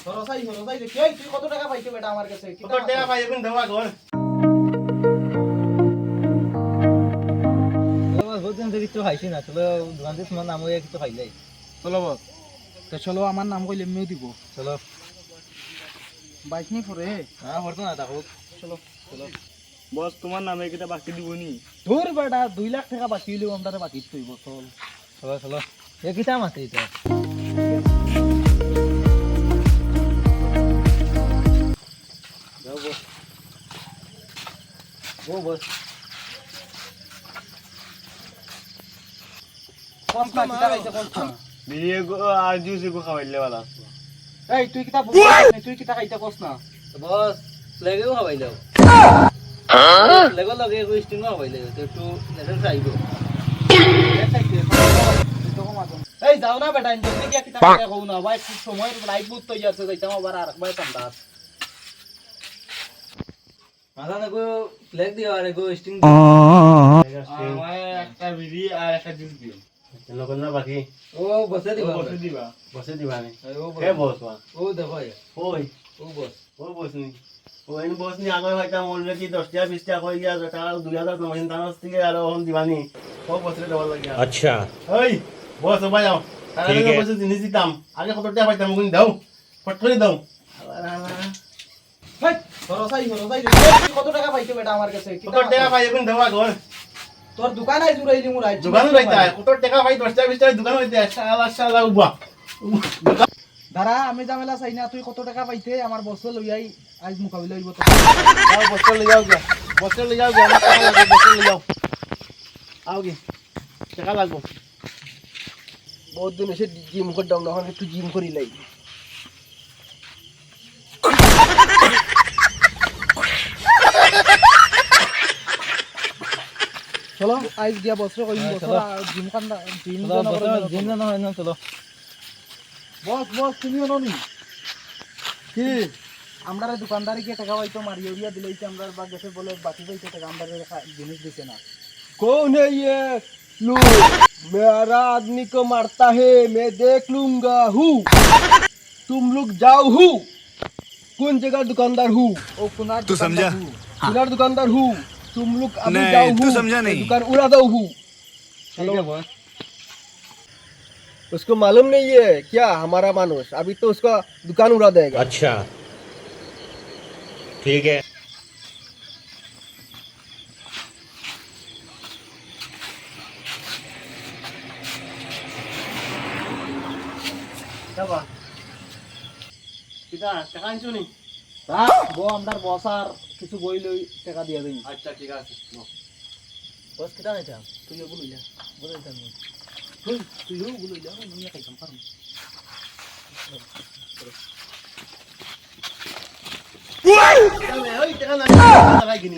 সরসাই সরসাই রে কই তুই কত টাকা পাইছো বেটা আমার কাছে কত টাকা পাই এখন দেওয়া ঘর হোটেল থেকে কিছু খাইছি না চলো দোকান থেকে তোমার নাম হয়ে কিছু খাইলাই চলো বস তো চলো আমার নাম কইলে এমনিও দিব চলো বাইক নি পরে হ্যাঁ হতো না দেখো চলো চলো বস তোমার নামে কিটা বাকি দিবনি তোর বেটা 2 লাখ টাকা বাকি হইলেও আমরা বাকি তুইব চল চলো চলো এ কিটা মাতি এটা যাও বস ও বস কস না কিটা খাইছে কস না বিয়ে আর জুস গো খাওয়াইলে वाला এই তুই কিটা তুই কিটা খাইতে কস না বস লেগেও খাবাই দাও লেগো লগে স্টিং খাবাই দাও তো একটু নেশন চাইবো এই যাও না বেটা ইন্টার থেকে কিটা খাইতে কও না ভাই খুব সময় লাইট বুত তো যাচ্ছে যাইতাম আবার আর ভাই কান্দাস মাথা না গো ফ্ল্যাগ দিও আর গো স্টিং আমার একটা বিড়ি আর একটা জুস দিও লোকন না বাকি ও বসে দিবা বসে দিবা নি ও কে বস বা ও দেখো ওই ও বস ও বস নি ও এন বস নি আগে হয়তো মনে কি 10 টাকা 20 টাকা কই গিয়া টাকা 2000 কমিশন তার থেকে আর ওহন দিবানি ও বসরে দেওয়া লাগিয়া अच्छा ওই বস ভাই যাও ঠিক আগে আছে। বসে জিনিস দিতাম আগে কত টাকা পাইতাম গুণ দাও ফটফটি দাও ভাই সরসাই সরসাই রে তুই কত টাকা পাইছো বেটা আমার কাছে কত টাকা পাই এখন দেওয়া ঘর তোর দোকান আই জুরাইলি মু রাইট দোকান হইতা কত টাকা পাই 10 টাকা 20 টাকা দোকান হইতা শালা শালা উবা দাঁড়া আমি জামেলা চাই না তুই কত টাকা পাইতে আমার বসে লইয়াই আজ মোকাবিলা হইব তো যাও বসে লই যাও গিয়া বসে লই যাও গিয়া টাকা লাগবে বসে লই যাও আও গে টাকা লাগবে বহুত দিন এসে জিম করতাম না এখন একটু জিম করি লাই চলো আজ গিয়া বছর কইম হ্যাঁ, বছর চলো। জিম কান্দা জিম চলো বস জিম না হয় না চলো বস বস তুমি অননি কি আমরা দোকানদারি কে টাকা পাইতো মারিয়ে দিয়া দিলাইছে আমরা বা গেছে বলে বাকি পাইছে টাকা আমরা জিনিস দিছে না कौन है ये लोग मेरा आदमी को मारता है मैं देख लूंगा हूँ तुम लोग जाओ हूँ कौन जगह दुकानदार हूँ ও কোনার तू समझा? किधर दुकानदार हूँ तुम लोग अभी नहीं, जाओ तू हूँ समझा नहीं। दुकान उड़ा दो हूँ ঠিক আছে বস उसको मालूम नहीं है क्या हमारा मानुष अभी तो उसका दुकान उड़ा देगा अच्छा ठीक है যাবা কিটা টাকা আনছো নি বো আমরা বস আর কিছু বই লই টাকা দিয়া দিই আচ্ছা ঠিক আছে বস কিটা নাইতা তুই ওগুলো লইলা বলে দিতাম তুই ওগুলো লইলা আমি খাইতাম পারম ওই টাকা না টাকা কিনি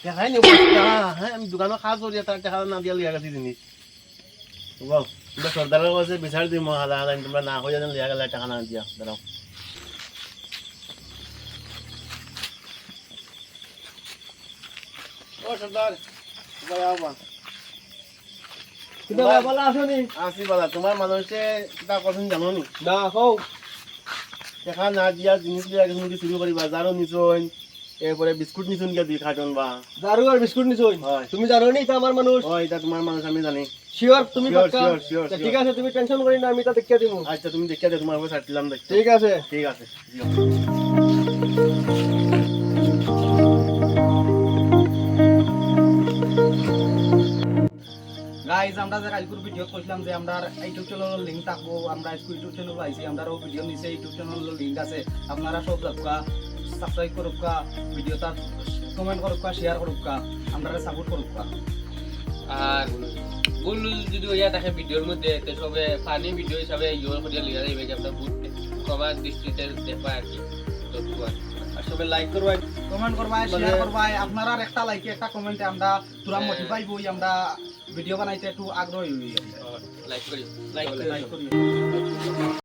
টাকা নি টাকা হ্যাঁ আমি দোকানে কাজ করি তার টাকা না দিয়া লিয়া গেছি জিনিস বল তোমরা সর্দারের কাছে বিচার দিই মহাদা হাদা তোমরা না হয়ে যান লিয়া গেলে টাকা না দিয়া দাঁড়াও ও সর্দার ভাই আওবা किधर है वाला आसो আসি বাবা তোমার মানুষে কিটা কথা জানো নি ना हो টাকা না দিয়া জিনিস লিয়া গেছি শুরু করি বাজারও নিছন এরপরে বিস্কুট নিছন গিয়া 2 কার্টন বা दारू और बिस्कुट नहीं सोई হয় তুমি জানো নি তা আমার মানুষ ও এটা তোমার মানুষ আমি জানি শিওর তুমি Sure, পাক্কা sure, sure, তা sure. ঠিক আছে তুমি টেনশন করি না আমি তা দেখিয়ে দিব আচ্ছা তুমি দেখিয়া দে তোমার উপর ছাড়লাম দেখ ঠিক আছে ঠিক আছে দিও গাইজ আমরা যে কালকুর ভিডিও কইলাম যে আমরা ইউটিউব চ্যানেলের লিংক থাকবো আমরা ইউটিউব চ্যানেল আইছি আমরা ও ভিডিও নিচে ইউটিউব চ্যানেলের লিংক আছে আপনারা সব যাবকা সাবস্ক্রাইব করুকা ভিডিওটা কমেন্ট করুকা শেয়ার করুকা আমরা সাপোর্ট করুকা আর ভুল যদি হইয়া থাকে ভিডিওর মধ্যে তো সবে ফানি ভিডিও হিসাবে ইউর করিয়া লিয়া যাইবে যে আমরা ভুল সবার দৃষ্টিতে দেখবা আর কি তো আর সবে লাইক করবা কমেন্ট করবা শেয়ার করবা আপনারা একটা লাইকে একটা কমেন্টে আমরা পুরা মোটিভাই হই আমরা ভিডিও বানাইতে একটু আগ্রহী হই লাইক করি লাইক করি